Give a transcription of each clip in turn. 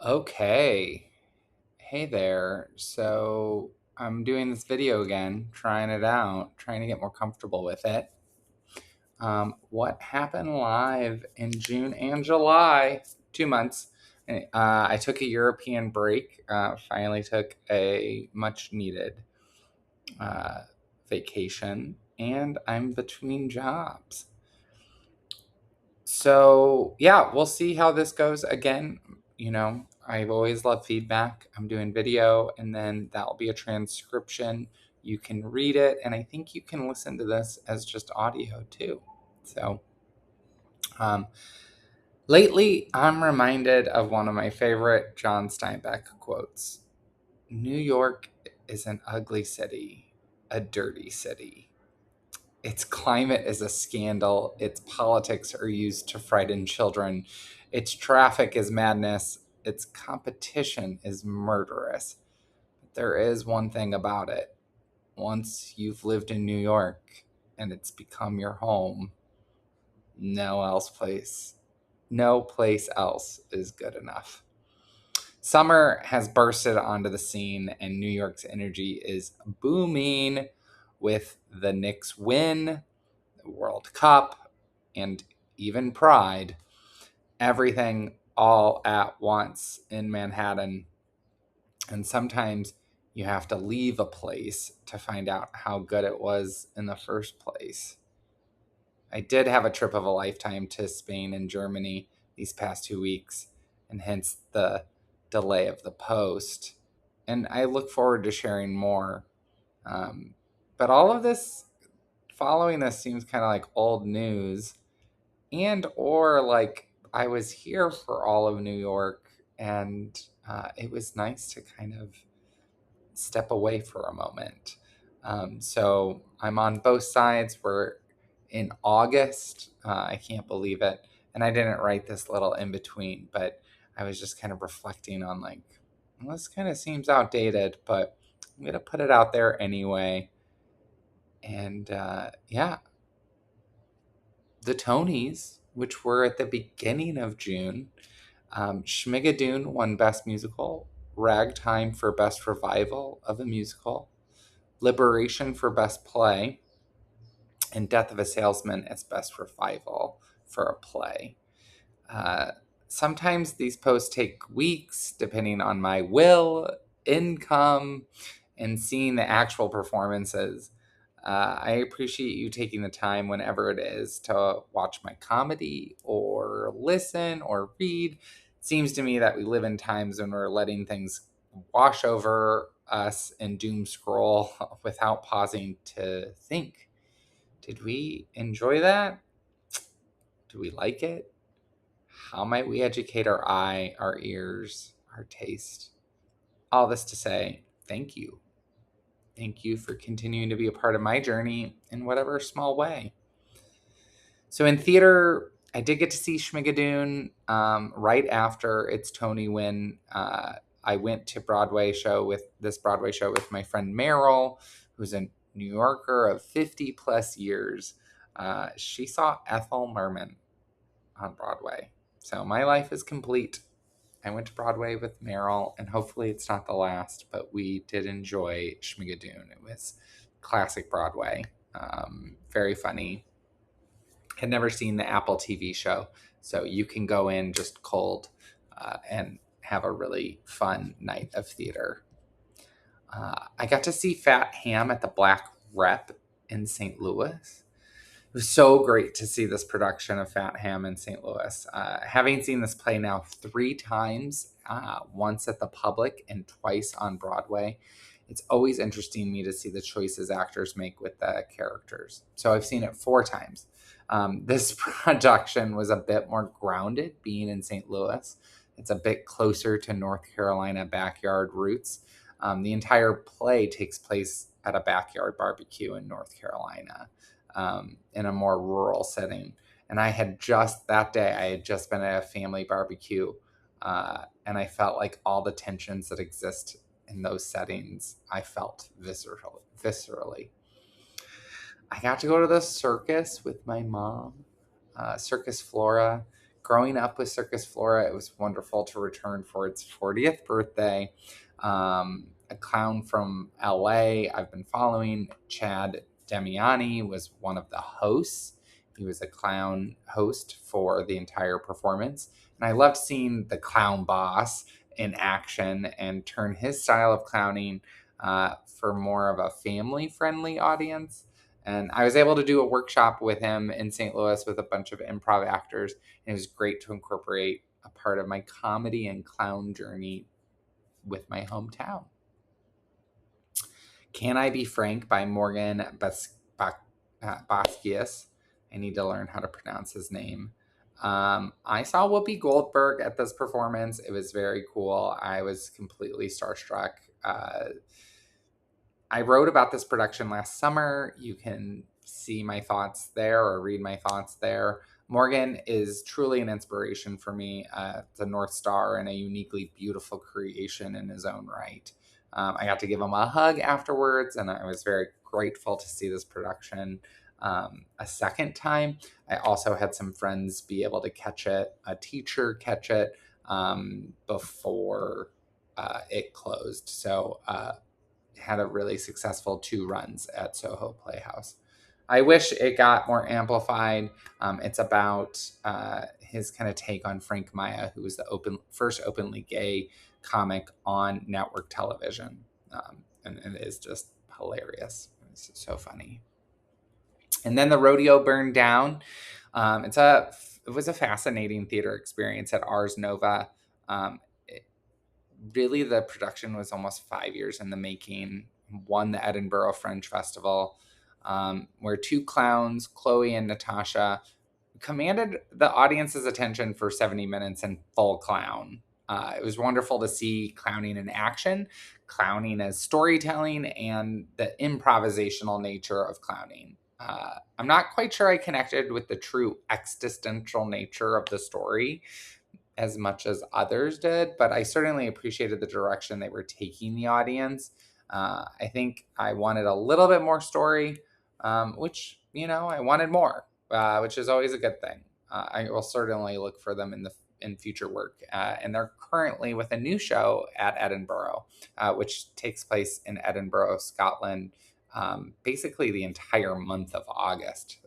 Okay. Hey there. So I'm doing this video again, trying it out, trying to get more comfortable with it. What happened live in June and July? 2 months. I took a European break, finally took a much needed uh, vacation, and I'm between jobs. So, yeah, we'll see how this goes. Again, I've always loved feedback. I'm doing video, and then that'll be a transcription. You can read it, and I think you can listen to this as just audio too. So, um, lately, I'm reminded of one of my favorite John Steinbeck quotes. New York is an ugly city, a dirty city. Its climate is a scandal. Its politics are used to frighten children. Its traffic is madness. Its competition is murderous. But there is one thing about it. Once you've lived in New York and it's become your home, no place else is good enough. Summer has bursted onto the scene, and New York's energy is booming with the Knicks win, the World Cup, and even Pride. Everything all at once in Manhattan. And sometimes you have to leave a place to find out how good it was in the first place. I did have a trip of a lifetime to Spain and Germany these past 2 weeks, and hence the delay of the post. And I look forward to sharing more. But all of this, following this, seems kind of like old news, and or like I was here for all of New York, and it was nice to kind of step away for a moment. So I'm on both sides. We're in August. I can't believe it. And I didn't write this little in between, but I was just kind of reflecting on like, well, this kind of seems outdated, but I'm going to put it out there anyway. And yeah, the Tonys, which were at the beginning of June, Schmigadoon won Best Musical, Ragtime for Best Revival of a Musical, Liberation for Best Play, and Death of a Salesman as Best Revival for a Play. Uh, Sometimes these posts take weeks, depending on my will, income, and seeing the actual performances. I appreciate you taking the time whenever it is to watch my comedy or listen or read. It seems to me that we live in times when we're letting things wash over us and doom scroll without pausing to think. Did we enjoy that? Do we like it? How might we educate our eye, our ears, our taste? All this to say, thank you. Thank you for continuing to be a part of my journey in whatever small way. So in theater, I did get to see Schmigadoon right after its Tony win. I went to Broadway show with my friend Meryl, who's a New Yorker of 50 plus years. She saw Ethel Merman on Broadway. So my life is complete. I went to Broadway with Meryl, and hopefully it's not the last, but we did enjoy Schmigadoon. It was classic Broadway, very funny. Had never seen the Apple TV show, so you can go in just cold and have a really fun night of theater. I got to see Fat Ham at the Black Rep in St. Louis. It was so great to see this production of Fat Ham in St. Louis. Having seen this play now 3 times, once at the Public and twice on Broadway, it's always interesting me to see the choices actors make with the characters. So I've seen it 4 times. This production was a bit more grounded, being in St. Louis. It's a bit closer to North Carolina backyard roots. The entire play takes place at a backyard barbecue in North Carolina, in a more rural setting. And I had just been at a family barbecue, and I felt like all the tensions that exist in those settings, I felt viscerally. I got to go to the circus with my mom, Circus Flora. growing up with Circus Flora, it was wonderful to return for its 40th birthday. A clown from LA I've been following, Chad Damiani, was one of the hosts. He was a clown host for the entire performance. And I loved seeing the clown boss in action and turn his style of clowning for more of a family-friendly audience. And I was able to do a workshop with him in St. Louis with a bunch of improv actors. And it was great to incorporate a part of my comedy and clown journey with my hometown. Can I Be Frank by Morgan Basquias. I need to learn how to pronounce his name. I saw Whoopi Goldberg at this performance. It was very cool. I was completely starstruck. I wrote about this production last summer. You can see my thoughts there or read my thoughts there. Morgan is truly an inspiration for me. It's a North Star and a uniquely beautiful creation in his own right. I got to give him a hug afterwards, and I was very grateful to see this production a second time. I also had some friends be able to catch it, a teacher catch it before it closed. So had a really successful 2 runs at Soho Playhouse. I wish it got more amplified. It's about his kind of take on Frank Maya, who was the first openly gay comic on network television. And it is just hilarious. It's so funny. And then the rodeo burned down. It was a fascinating theater experience at Ars Nova. Really, the production was almost 5 years in the making. Won the Edinburgh Fringe Festival, where 2 clowns, Chloe and Natasha, commanded the audience's attention for 70 minutes in full clown. It was wonderful to see clowning in action, clowning as storytelling, and the improvisational nature of clowning. I'm not quite sure I connected with the true existential nature of the story as much as others did, but I certainly appreciated the direction they were taking the audience. I think I wanted a little bit more story, which, I wanted more, which is always a good thing. I will certainly look for them in future work. And they're currently with a new show at Edinburgh, which takes place in Edinburgh, Scotland, basically the entire month of August.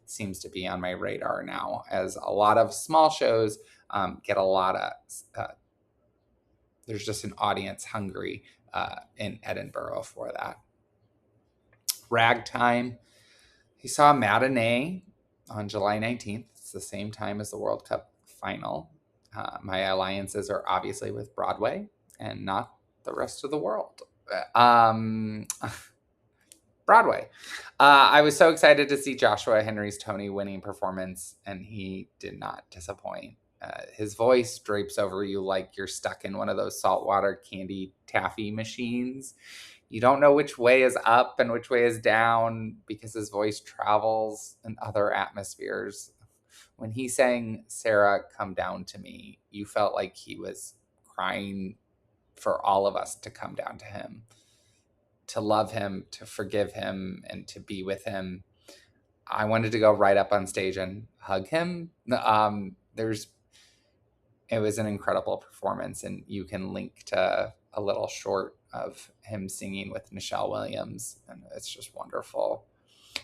Seems to be on my radar now, as a lot of small shows get a lot of, there's just an audience hungry in Edinburgh for that. Ragtime. He saw a matinee on July 19th. It's the same time as the World Cup final. My alliances are obviously with Broadway and not the rest of the world. Broadway. I was so excited to see Joshua Henry's Tony winning performance, and he did not disappoint. His voice drapes over you like you're stuck in one of those saltwater candy taffy machines. You don't know which way is up and which way is down because his voice travels in other atmospheres. When he sang Sarah, Come Down to Me, you felt like he was crying for all of us to come down to him, to love him, to forgive him, and to be with him. I wanted to go right up on stage and hug him. It was an incredible performance, and you can link to a little short of him singing with Nichelle Williams, and it's just wonderful.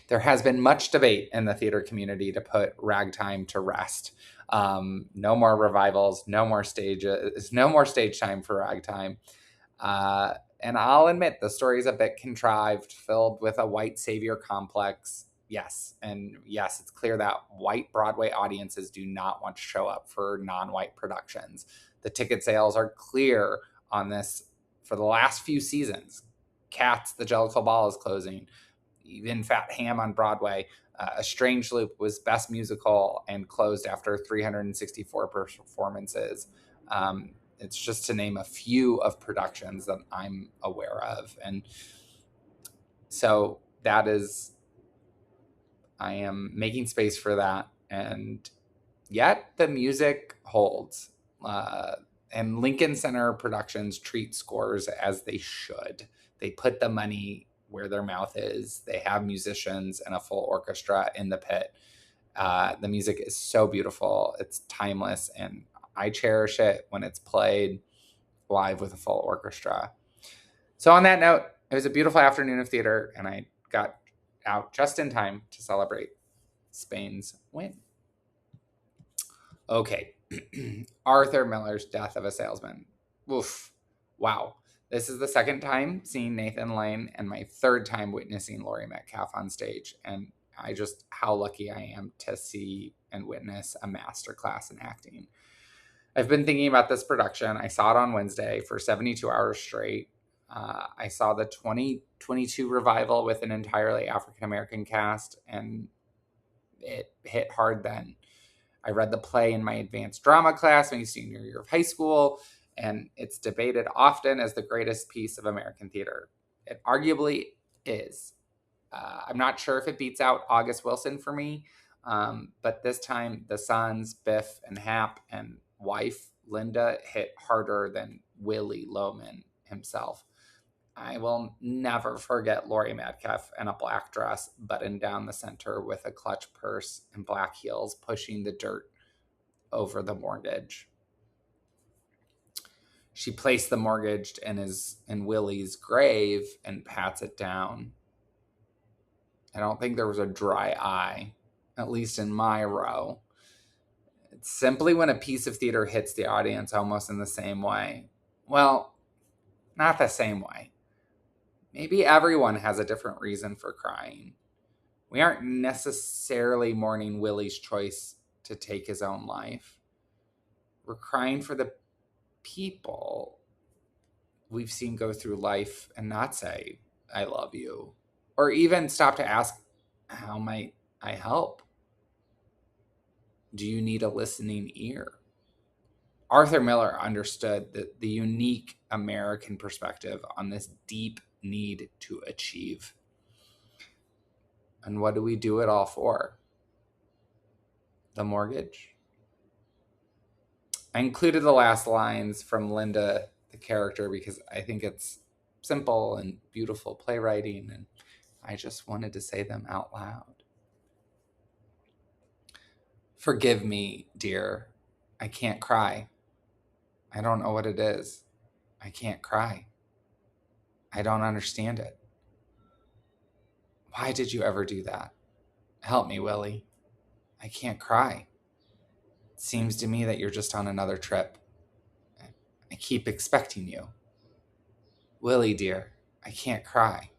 There has been much debate in the theater community to put Ragtime to rest. No more revivals, no more stage time for Ragtime. And I'll admit the story is a bit contrived, filled with a white savior complex. Yes, it's clear that white Broadway audiences do not want to show up for non-white productions. The ticket sales are clear on this for the last few seasons. Cats, The Jellicle Ball is closing. Even Fat Ham on Broadway. A Strange Loop was Best Musical and closed after 364 performances. It's just to name a few of productions that I'm aware of. And so I am making space for that. And yet the music holds. And Lincoln Center Productions treat scores as they should. They put the money where their mouth is. They have musicians and a full orchestra in the pit. The music is so beautiful. It's timeless, and I cherish it when it's played live with a full orchestra. So on that note, it was a beautiful afternoon of theater, and I got out just in time to celebrate Spain's win. Okay. Arthur Miller's Death of a Salesman. Oof. Wow. This is the second time seeing Nathan Lane and my third time witnessing Laurie Metcalf on stage. And how lucky I am to see and witness a masterclass in acting. I've been thinking about this production. I saw it on Wednesday for 72 hours straight. I saw the 2022 revival with an entirely African-American cast, and it hit hard then. I read the play in my advanced drama class my senior year of high school, and it's debated often as the greatest piece of American theater. It arguably is. I'm not sure if it beats out August Wilson for me, but this time the sons, Biff and Hap, and wife, Linda, hit harder than Willie Loman himself. I will never forget Laurie Metcalf in a black dress buttoned down the center with a clutch purse and black heels pushing the dirt over the mortgage. She placed the mortgage in Willie's grave and pats it down. I don't think there was a dry eye, at least in my row. It's simply when a piece of theater hits the audience almost in the same way. Well, not the same way. Maybe everyone has a different reason for crying. We aren't necessarily mourning Willie's choice to take his own life. We're crying for the people we've seen go through life and not say, I love you, or even stop to ask, how might I help? Do you need a listening ear? Arthur Miller understood the unique American perspective on this deep need to achieve. And what do we do it all for? The mortgage? I included the last lines from Linda, the character, because I think it's simple and beautiful playwriting, and I just wanted to say them out loud. Forgive me, dear. I can't cry. I don't know what it is. I can't cry. I don't understand it. Why did you ever do that? Help me, Willie. I can't cry. It seems to me that you're just on another trip. I keep expecting you. Willie, dear, I can't cry.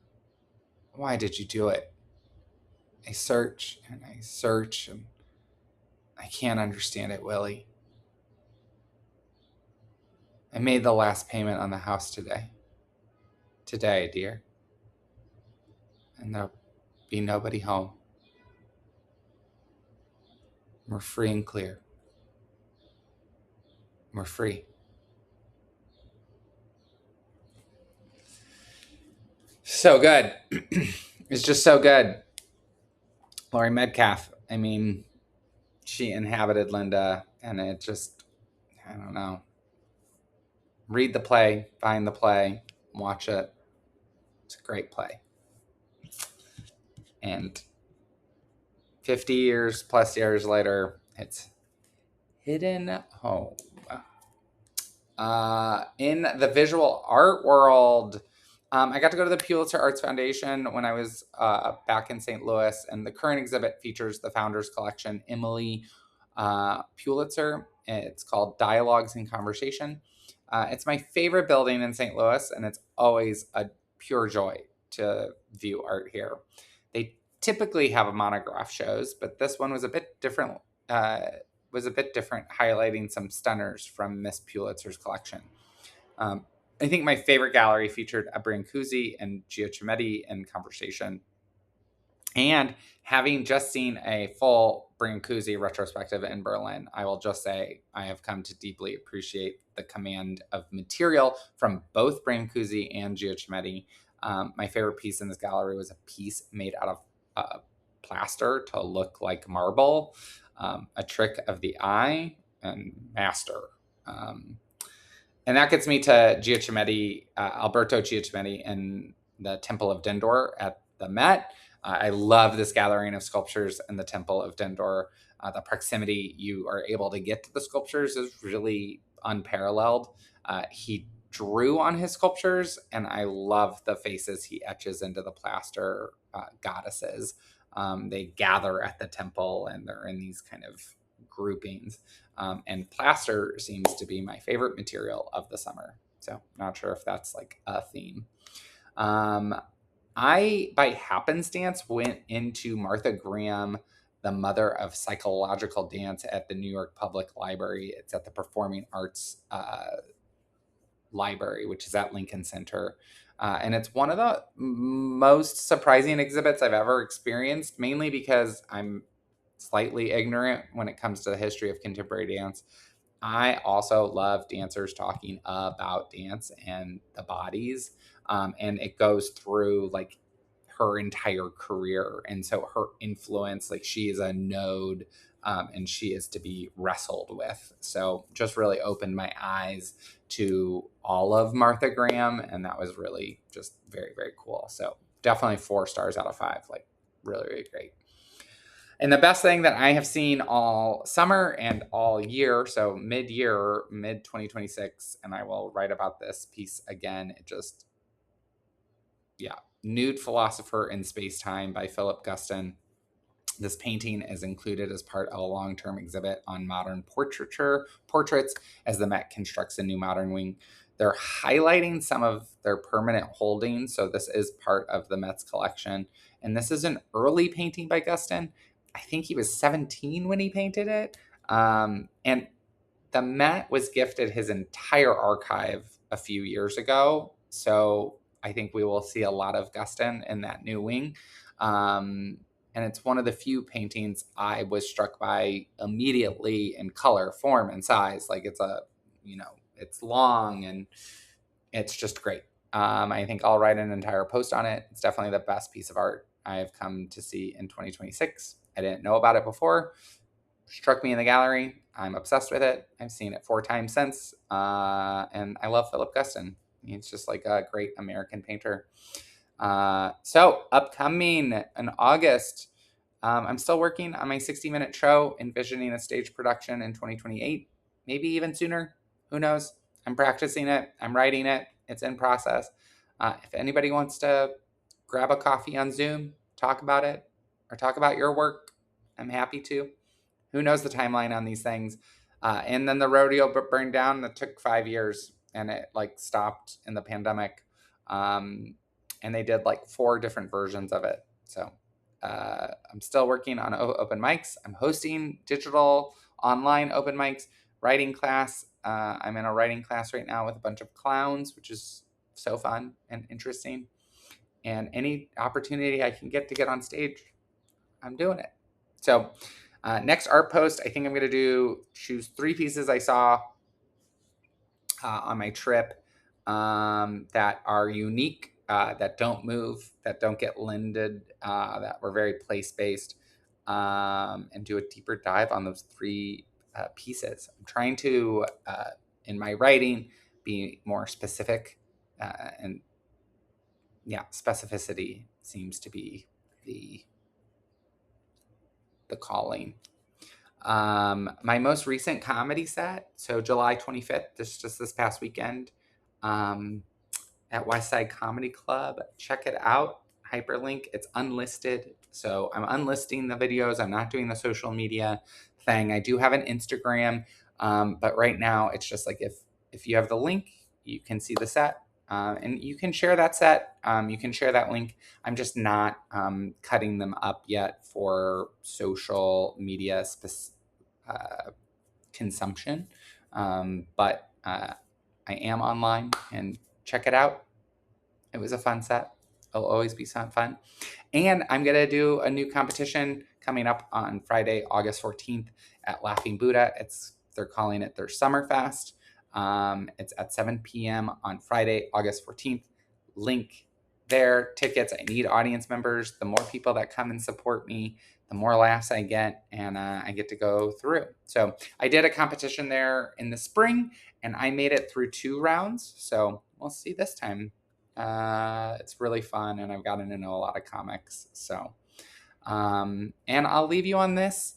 Why did you do it? I search and I can't understand it, Willie. I made the last payment on the house today. Today, dear. And there'll be nobody home. We're free and clear. We're free. So good. It's just so good. Laurie Metcalf, I mean, she inhabited Linda, and it just, I don't know. Read the play, find the play, watch it. It's a great play. And 50 years plus years later, it's hidden home. In the visual art world, I got to go to the Pulitzer Arts Foundation when I was back in St. Louis, and the current exhibit features the founder's collection, Emily Pulitzer. It's called Dialogues in Conversation. It's my favorite building in St. Louis, and it's always a pure joy to view art here. They typically have monograph shows, but this one was a bit different. Highlighting some stunners from Miss Pulitzer's collection. I think my favorite gallery featured a Brancusi and Giacometti in conversation. And having just seen a full Brancusi retrospective in Berlin, I will just say I have come to deeply appreciate the command of material from both Brancusi and Giacometti. My favorite piece in this gallery was a piece made out of plaster to look like marble, a trick of the eye, and master. And that gets me to Giacometti, Alberto Giacometti in the Temple of Dindor at the Met. I love this gathering of sculptures in the Temple of Dendor. The proximity you are able to get to the sculptures is really unparalleled. He drew on his sculptures, and I love the faces he etches into the plaster goddesses. They gather at the temple, and they're in these kind of groupings. And plaster seems to be my favorite material of the summer. So not sure if that's like a theme. I, by happenstance, went into Martha Graham, the mother of psychological dance, at the New York Public Library. It's at the Performing Arts Library, which is at Lincoln Center. And it's one of the most surprising exhibits I've ever experienced, mainly because I'm slightly ignorant when it comes to the history of contemporary dance. I also love dancers talking about dance and the bodies. And it goes through like her entire career. And so her influence, like she is a node, and she is to be wrestled with. So just really opened my eyes to all of Martha Graham. And that was really just very, very cool. So definitely 4 stars out of 5, like really, really great. And the best thing that I have seen all summer and all year, so mid 2026, and I will write about this piece again. It just, yeah, Nude Philosopher in Space-Time by Philip Guston. This painting is included as part of a long-term exhibit on modern portraits as the Met constructs a new modern wing. They're highlighting some of their permanent holdings, so this is part of the Met's collection. And this is an early painting by Guston. I think he was 17 when he painted it. And the Met was gifted his entire archive a few years ago, so I think we will see a lot of Guston in that new wing. And it's one of the few paintings I was struck by immediately in color, form, and size. Like it's it's long and it's just great. I think I'll write an entire post on it. It's definitely the best piece of art I have come to see in 2026. I didn't know about it before. Struck me in the gallery. I'm obsessed with it. I've seen it 4 times since. And I love Philip Guston. He's just like a great American painter. So upcoming in August, I'm still working on my 60-minute show, envisioning a stage production in 2028, maybe even sooner. Who knows? I'm practicing it. I'm writing it. It's in process. If anybody wants to grab a coffee on Zoom, talk about it, or talk about your work, I'm happy to. Who knows the timeline on these things? And then the rodeo burned down. That took 5 years, and it like stopped in the pandemic. And they did like 4 different versions of it. So I'm still working on open mics. I'm hosting digital online open mics, writing class. I'm in a writing class right now with a bunch of clowns, which is so fun and interesting. And any opportunity I can get to get on stage, I'm doing it. So next art post, I think I'm going to choose 3 pieces I saw on my trip that are unique, that don't move, that don't get lended, that were very place-based, and do a deeper dive on those 3 pieces. I'm trying to, in my writing, be more specific, and yeah, specificity seems to be the calling. My most recent comedy set, so July 25th, this past weekend, at West Side Comedy Club. Check it out. Hyperlink. It's unlisted, so I'm unlisting the videos. I'm not doing the social media thing. I do have an Instagram, but right now it's just like if you have the link, you can see the set. And you can share that set. You can share that link. I'm just not cutting them up yet for social media consumption. But I am online, and check it out. It was a fun set. It'll always be fun. And I'm going to do a new competition coming up on Friday, August 14th at Laughing Buddha. They're calling it their Summer Fest. It's at 7 p.m. on Friday, August 14th. Link there. Tickets. I need audience members. The more people that come and support me, the more laughs I get, and I get to go through. So I did a competition there in the spring, and I made it through 2 rounds. So we'll see this time It's really fun, and I've gotten to know a lot of comics. So, and I'll leave you on this.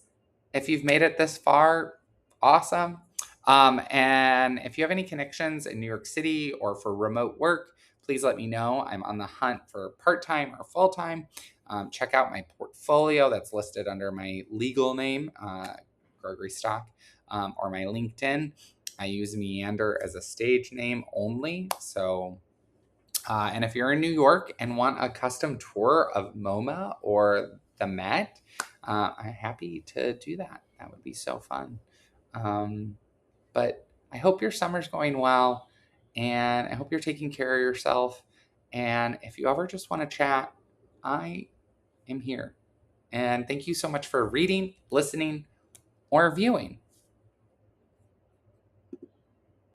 If you've made it this far, awesome. And if you have any connections in New York City or for remote work, please let me know. I'm on the hunt for part-time or full-time. Check out my portfolio that's listed under my legal name, Gregory Stock, or my LinkedIn. I use Meander as a stage name only. So, and if you're in New York and want a custom tour of MoMA or the Met, I'm happy to do that. That would be so fun. But I hope your summer's going well, and I hope you're taking care of yourself. And if you ever just want to chat, I am here. And thank you so much for reading, listening, or viewing.